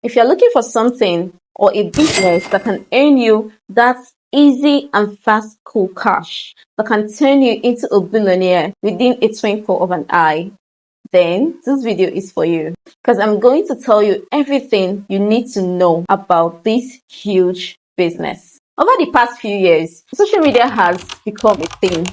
If you're looking for something or a business that can earn you that easy and fast cool cash that can turn you into a billionaire within a twinkle of an eye, then this video is for you, because I'm going to tell you everything you need to know about this huge business. Over the past few years, social media has become a thing.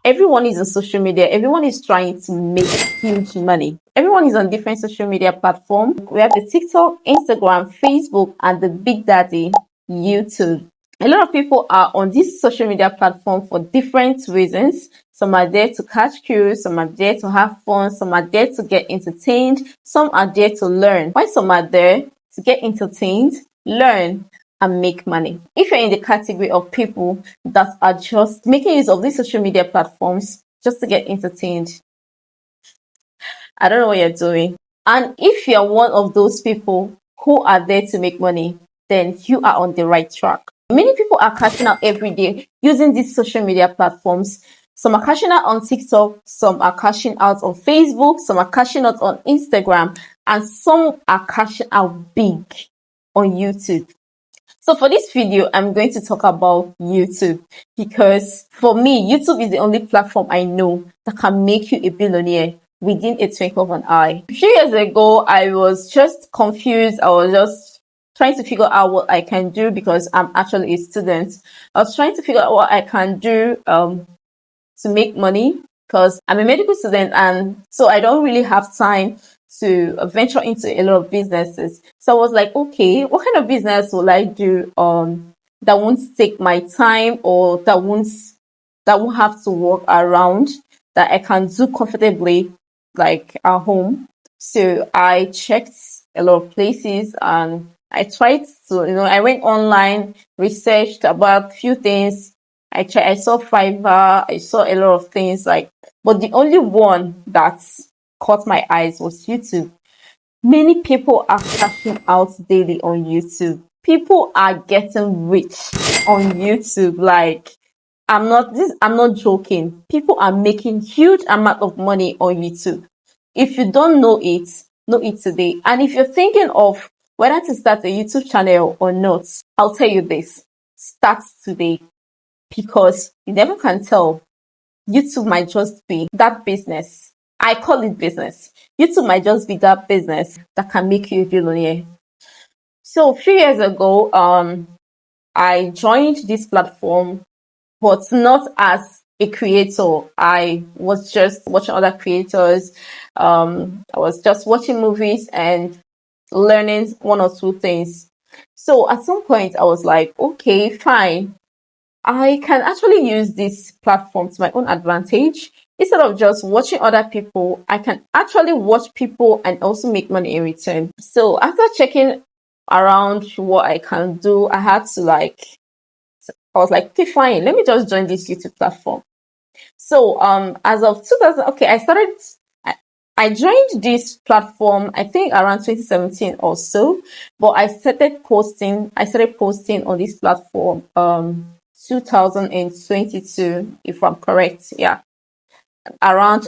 Everyone is on social media. Everyone is trying to make huge money. Everyone is on different social media platforms. We have the TikTok, Instagram, Facebook, and the big daddy, YouTube. A lot of people are on this social media platform for different reasons. Some are there to catch cruise, some are there to have fun, some are there to get entertained, some are there to learn. While some are there to get entertained, learn, and make money. If you're in the category of people that are just making use of these social media platforms just to get entertained, I don't know what you're doing. And if you're one of those people who are there to make money, then you are on the right track. Many people are cashing out every day using these social media platforms. Some are cashing out on TikTok, some are cashing out on Facebook, some are cashing out on Instagram, and some are cashing out big on YouTube. So for this video, I'm going to talk about YouTube, because for me, YouTube is the only platform I know that can make you a billionaire within a twinkle of an eye. A few years ago, I was just confused. I was just trying to figure out what I can do, because I'm actually a student. I was trying to figure out what I can do to make money, because I'm a medical student, and so I don't really have time to venture into a lot of businesses. So I was like, okay, what kind of business will I do that won't take my time, or that won't have to work around, that I can do comfortably, like at home. So I checked a lot of places, and I tried to, I went online, researched about a few things. I saw Fiverr, I saw a lot of things, but the only one that caught my eyes was YouTube. Many people are cashing out daily on YouTube. People are getting rich on YouTube. I'm not joking. People are making huge amount of money on YouTube. If you don't know it today. And if you're thinking of whether to start a YouTube channel or not, I'll tell you this: start today, because you never can tell. YouTube might just be that business. I call it business. YouTube might just be that business that can make you a billionaire. So a few years ago, I joined this platform, but not as a creator. I was just watching other creators. I was just watching movies and learning one or two things. So at some point, I was like, okay, fine. I can actually use this platform to my own advantage. Instead of just watching other people, I can actually watch people and also make money in return. So after checking around what I can do, I was like, okay, fine, let me just join this YouTube platform. So as of 2000, okay, I joined this platform, I think around 2017 or so, but I started posting on this platform 2022, if I'm correct. Yeah, around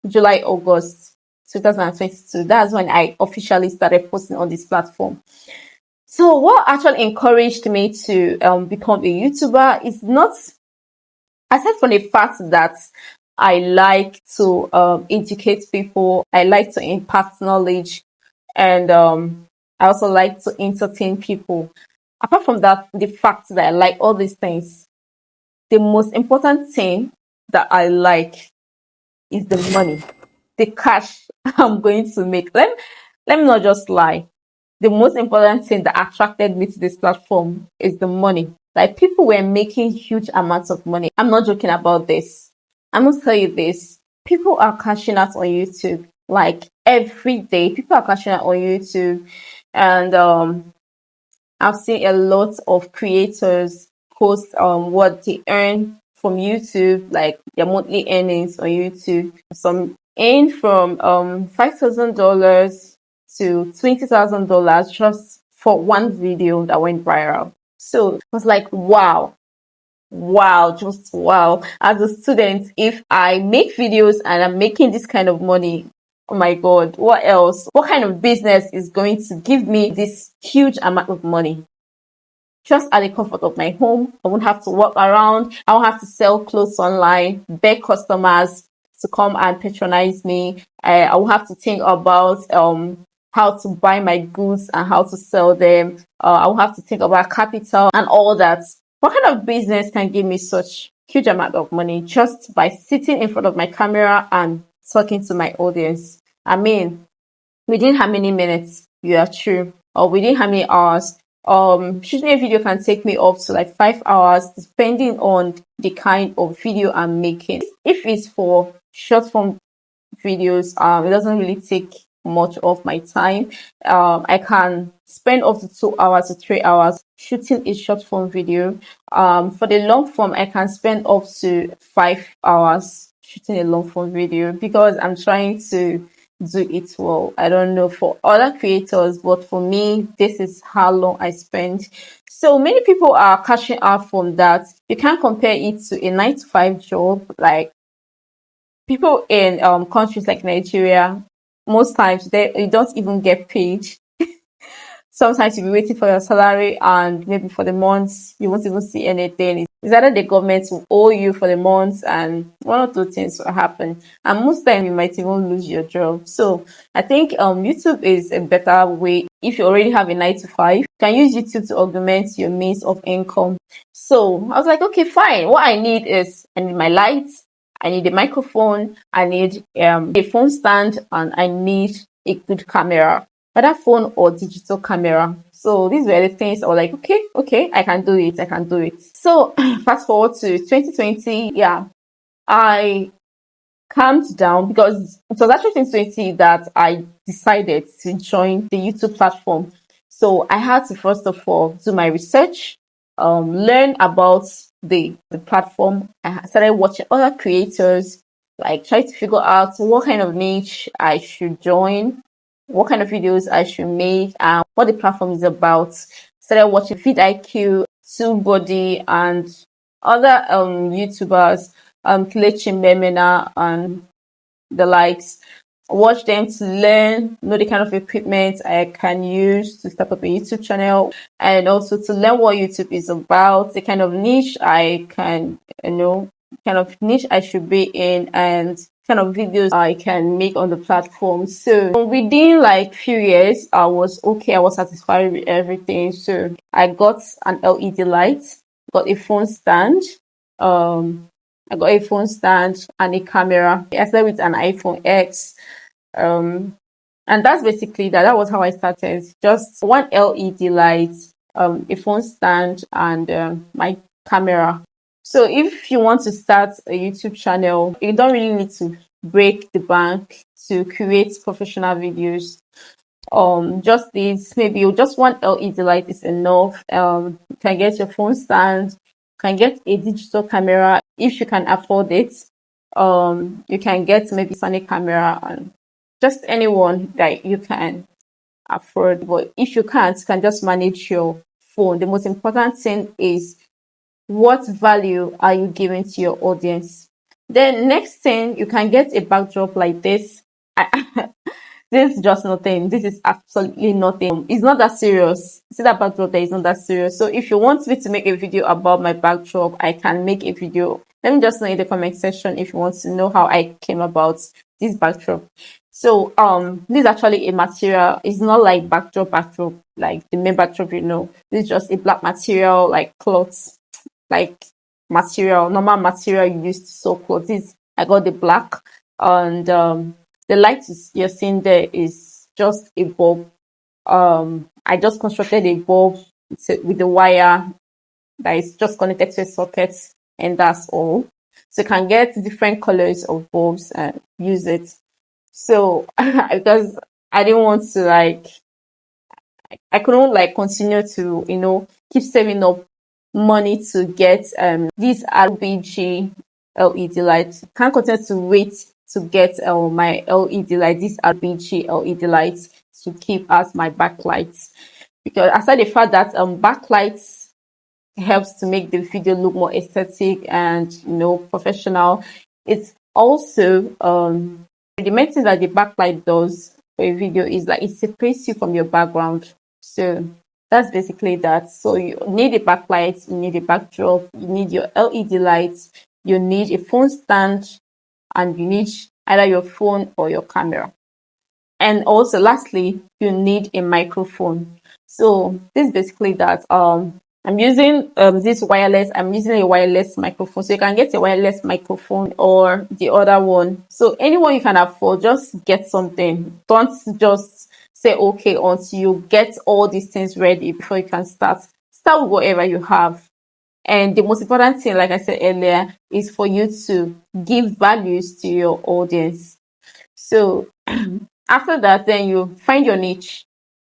July, August 2022. That's when I officially started posting on this platform. So what actually encouraged me to become a YouTuber is not, aside from the fact that I like to educate people, I like to impact knowledge, and I also like to entertain people. Apart from that, the fact that I like all these things, the most important thing that I like is the money, the cash I'm going to make. Let me not just lie. The most important thing that attracted me to this platform is the money. Like, people were making huge amounts of money. I'm not joking about this. I must tell you this. People are cashing out on YouTube. Like, every day, people are cashing out on YouTube. And I've seen a lot of creators post what they earn from YouTube, like their monthly earnings on YouTube. Some earn from $5,000 to $20,000 just for one video that went viral. So it was like, wow, just wow. As a student, if I make videos and I'm making this kind of money, Oh my God, what else? What kind of business is going to give me this huge amount of money? Just at the comfort of my home. I won't have to walk around. I won't have to sell clothes online, beg customers to come and patronize me. I will have to think about how to buy my goods and how to sell them. I will have to think about capital and all that. What kind of business can give me such huge amount of money just by sitting in front of my camera and talking to my audience? I mean, within how many minutes? You are true. Or within how many hours? Shooting a video can take me up to like 5 hours, depending on the kind of video I'm making. If it's for short form videos, it doesn't really take much of my time. I can spend up to 2 hours to 3 hours shooting a short form video. For the long form, I can spend up to 5 hours shooting a long form video because I'm trying to do it well. I don't know for other creators, but for me, this is how long I spend. So many people are cashing out from that. You can't compare it to a 9 to 5 job. Like people in countries like Nigeria, most times you don't even get paid. Sometimes you'll be waiting for your salary and maybe for the months you won't even see anything. It's either the government will owe you for the months and one or two things will happen. And most time you might even lose your job. So I think YouTube is a better way. If you already have a 9 to 5, you can use YouTube to augment your means of income. So I was like, okay, fine. What I need is I need my lights, I need a microphone, I need a phone stand, and I need a good camera, whether phone or digital camera. So these were the things I was like, okay, I can do it. So fast forward to 2020, yeah, I calmed down because it was actually 2020 that I decided to join the YouTube platform. So I had to first of all do my research, learn about the platform. I started watching other creators, like try to figure out what kind of niche I should join, what kind of videos I should make, and what the platform is about. Started watching vidIQ, TubeBuddy, and other YouTubers, Kelechi Memena and the likes. Watch them to learn, know the kind of equipment I can use to start up a YouTube channel, and also to learn what YouTube is about, the kind of niche I can, kind of niche I should be in, and kind of videos I can make on the platform. So within like few years, I was okay. I was satisfied with everything. So I got an LED light, got a phone stand, I got a phone stand and a camera. I started with an iPhone X. And that's basically that. That was how I started. Just one LED light, a phone stand, and my camera. So if you want to start a YouTube channel, you don't really need to break the bank to create professional videos. Just this, maybe just one LED light is enough. You can get your phone stand, can get a digital camera if you can afford it. You can get maybe Sony camera and just anyone that you can afford. But if you can't, you can just manage your phone. The most important thing is what value are you giving to your audience. Then next thing, you can get a backdrop like this. This is just nothing. This is absolutely nothing. It's not that serious. See that backdrop there is not that serious. So if you want me to make a video about my backdrop, I can make a video. Let me just know in the comment section if you want to know how I came about this backdrop. So this is actually a material. It's not like backdrop, like the main backdrop, This is just a black material, like cloth, like material, normal material you use to sew clothes. I got the black, and the light you're seeing there is just a bulb. I just constructed a bulb with the wire that is just connected to a socket, and that's all. So you can get different colors of bulbs and use it. So because I didn't want to I couldn't continue to keep saving up money to get these RBG LED lights. Can't continue to wait to get my LED light, this RBG LED lights to keep as my backlights, because aside the fact that backlights helps to make the video look more aesthetic and professional, it's also The main thing that the backlight does for a video is that it separates you from your background. So that's basically that. So you need a backlight, you need a backdrop, you need your LED lights, you need a phone stand, and you need either your phone or your camera. And also lastly, you need a microphone. So this is basically that. I'm using I'm using a wireless microphone. So you can get a wireless microphone or the other one. So anyone you can afford, just get something. Don't just say okay until you get all these things ready before you can start. Start with whatever you have. And the most important thing, like I said earlier, is for you to give values to your audience. So after that, then you find your niche.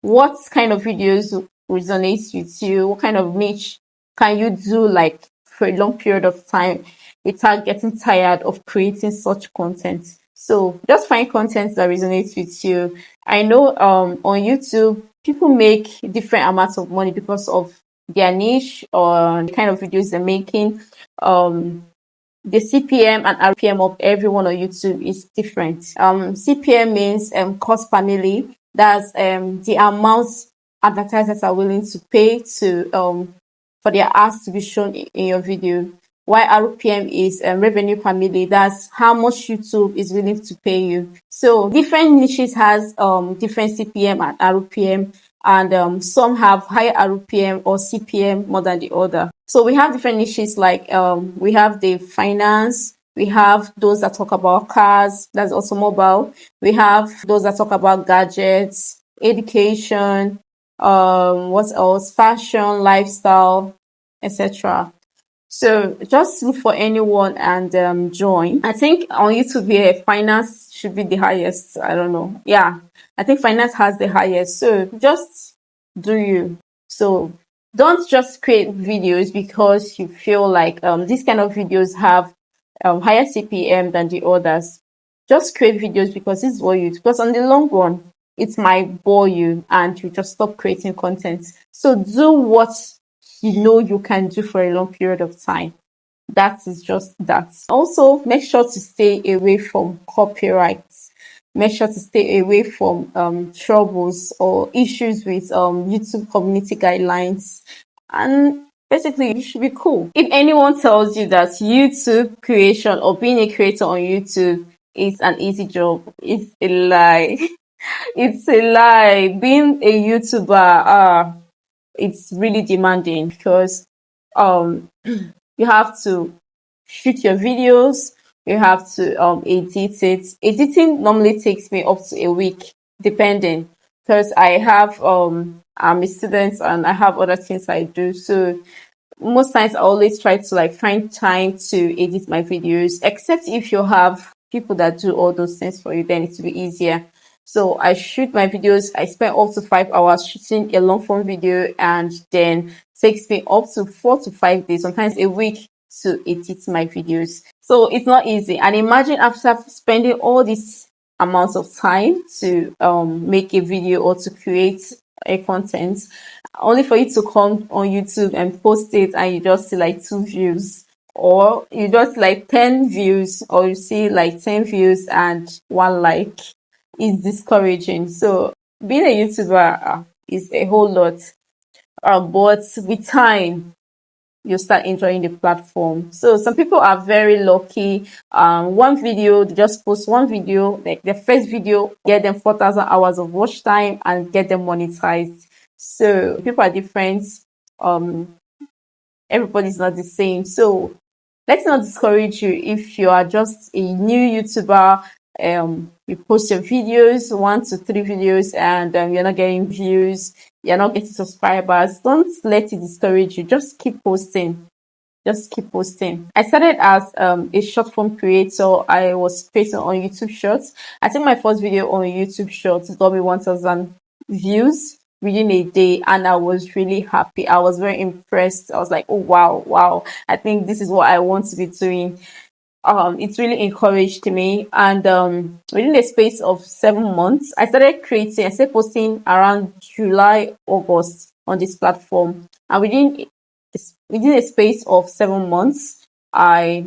What kind of videos resonates with you? What kind of niche can you do like for a long period of time without getting tired of creating such content? So just find content that resonates with you. I know on YouTube people make different amounts of money because of their niche or the kind of videos they're making. The CPM and RPM of everyone on YouTube is different. CPM means cost per milli. That's the amount advertisers are willing to pay to for their ads to be shown in your video. While RPM is revenue per milli. That's how much YouTube is willing to pay you. So different niches has different CPM and RPM, and some have higher RPM or CPM more than the other. So we have different niches like we have the finance, we have those that talk about cars, that's also mobile. We have those that talk about gadgets, education, what else? Fashion, lifestyle, etc. So just look for anyone and join. I think on YouTube here, finance should be the highest. I don't know. Yeah, I think finance has the highest. So just do you. So don't just create videos because you feel like these kind of videos have higher CPM than the others. Just create videos because this is what you do. Because on the long run, it might bore you and you just stop creating content. So do what you know you can do for a long period of time. That is just that. Also, make sure to stay away from copyrights. Make sure to stay away from troubles or issues with YouTube community guidelines. And basically, you should be cool. If anyone tells you that YouTube creation or being a creator on YouTube is an easy job, it's a lie. It's a lie. Being a YouTuber, it's really demanding because you have to shoot your videos, you have to edit it. Editing normally takes me up to a week, depending, because I have I'm a student and I have other things I do. So most times I always try to like find time to edit my videos, except if you have people that do all those things for you, then it will be easier. So I shoot my videos. I spend up to 5 hours shooting a long form video, and then takes me up to 4 to 5 days, sometimes a week, to edit my videos. So it's not easy. And imagine after spending all these amounts of time to make a video or to create a content, only for you to come on YouTube and post it and you just see like 2 views, or you just like 10 views, or you see like 10 views and 1 like, is discouraging. So being a YouTuber is a whole lot, but with time you start enjoying the platform. So some people are very lucky. One video, they just post one video, like the first video, get them 4,000 hours of watch time and get them monetized. So people are different. Everybody's not the same. So let's not discourage you if you are just a new YouTuber. You post your videos, 1 to 3 videos, and you're not getting views, you're not getting subscribers. Don't let it discourage you. Just keep posting. Just keep posting. I started as a short form creator. I was creating on YouTube Shorts. I think my first video on YouTube Shorts got me 1,000 views within a day, and I was really happy. I was very impressed. I was like, oh wow, I think this is what I want to be doing. It's really encouraged me, and within a space of 7 months, I started posting around July, August on this platform, and within a space of 7 months, I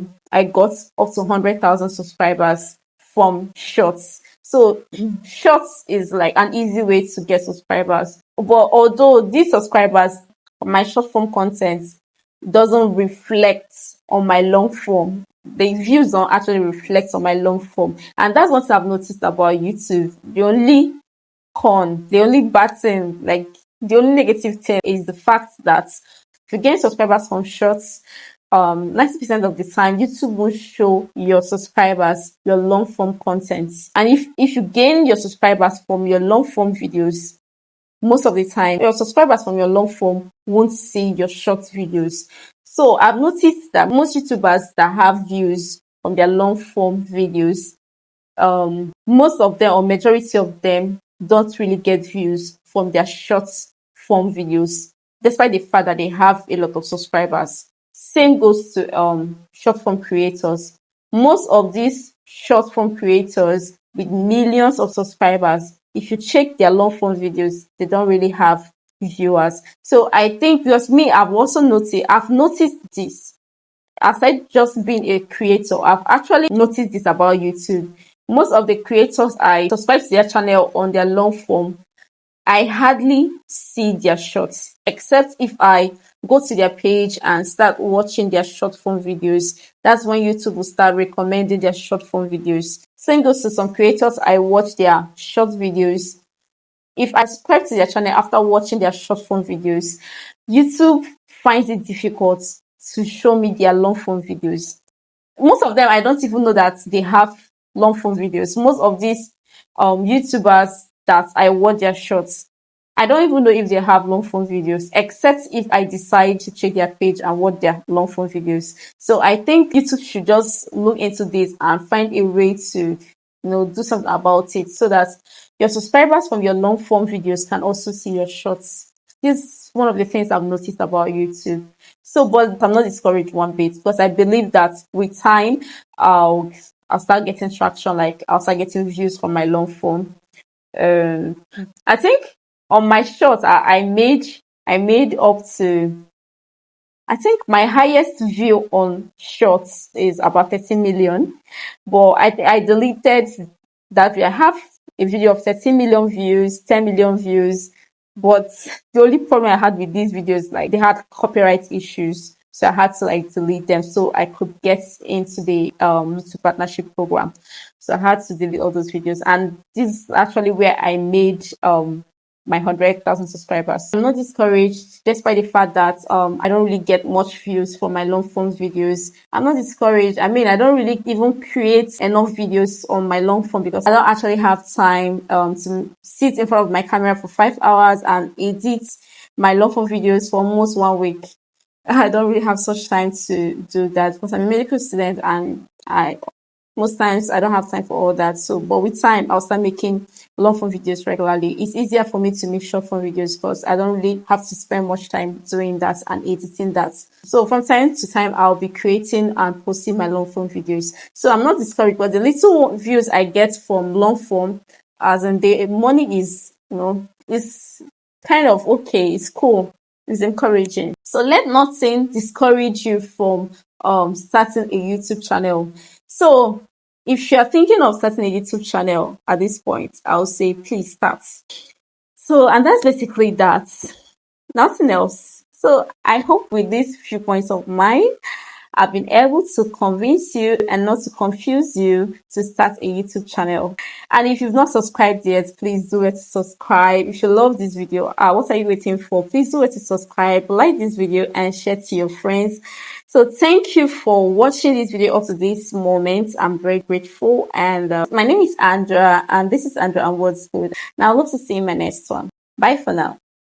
got up to 100,000 subscribers from shorts. So shorts is like an easy way to get subscribers. But although these subscribers, my short form content doesn't reflect on my long form, the views don't actually reflect on my long form. And that's what I've noticed about YouTube. The only bad thing, like the only negative thing is the fact that if you gain subscribers from shorts, 90% of the time YouTube will show your subscribers your long form content. And if you gain your subscribers from your long form videos, most of the time your subscribers from your long form won't see your short videos. So I've noticed that most YouTubers that have views from their long form videos, most of them or majority of them don't really get views from their short form videos, despite the fact that they have a lot of subscribers. Same goes to short form creators. Most of these short form creators with millions of subscribers, if you check their long form videos, they don't really have viewers. So I think, because me, I've noticed this. Aside just being a creator, I've actually noticed this about YouTube. Most of the creators I subscribe to their channel on their long form, I hardly see their shorts, except if I go to their page and start watching their short form videos. That's when YouTube will start recommending their short form videos. Same goes to some creators, I watch their short videos. If I subscribe to their channel after watching their short form videos, YouTube finds it difficult to show me their long form videos. Most of them, I don't even know that they have long form videos. Most of these YouTubers that I watch their shorts, I don't even know if they have long form videos, except if I decide to check their page and watch their long form videos. So I think YouTube should just look into this and find a way to, do something about it, so that your subscribers from your long form videos can also see your shorts. This is one of the things I've noticed about YouTube. So, but I'm not discouraged one bit, because I believe that with time, I'll start getting traction. Like, I'll start getting views from my long form. I think on my shorts, I made up to, I think my highest view on shorts is about 13 million, but I deleted that video. I have a video of 13 million views, 10 million views, but the only problem I had with these videos, like, they had copyright issues, so I had to like delete them so I could get into the YouTube partnership program. So I had to delete all those videos, and this is actually where I made my 100,000 subscribers. I'm not discouraged, despite the fact that I don't really get much views for my long form videos. I'm not discouraged. I mean, I don't really even create enough videos on my long form, because I don't actually have time to sit in front of my camera for 5 hours and edit my long form videos for almost 1 week. I don't really have such time to do that, because I'm a medical student, and most times I don't have time for all that. So, but with time, I'll start making long form videos regularly. It's easier for me to make short form videos, because I don't really have to spend much time doing that and editing that. So from time to time, I'll be creating and posting my long form videos. So I'm not discouraged, but the little views I get from long form, as in the money is, is kind of okay. It's cool. It's encouraging. So let nothing discourage you from starting a YouTube channel. So if you're thinking of starting a YouTube channel at this point, I'll say please start. So, and that's basically that. Nothing else. So I hope with these few points of mine, I've been able to convince you and not to confuse you to start a YouTube channel. And if you've not subscribed yet, please do it to subscribe. If you love this video, what are you waiting for? Please do it to subscribe, like this video, and share to your friends. So thank you for watching this video up to this moment. I'm very grateful. And my name is Andrea, and this is Andrea and What's Good. Now I love to see you in my next one. Bye for now.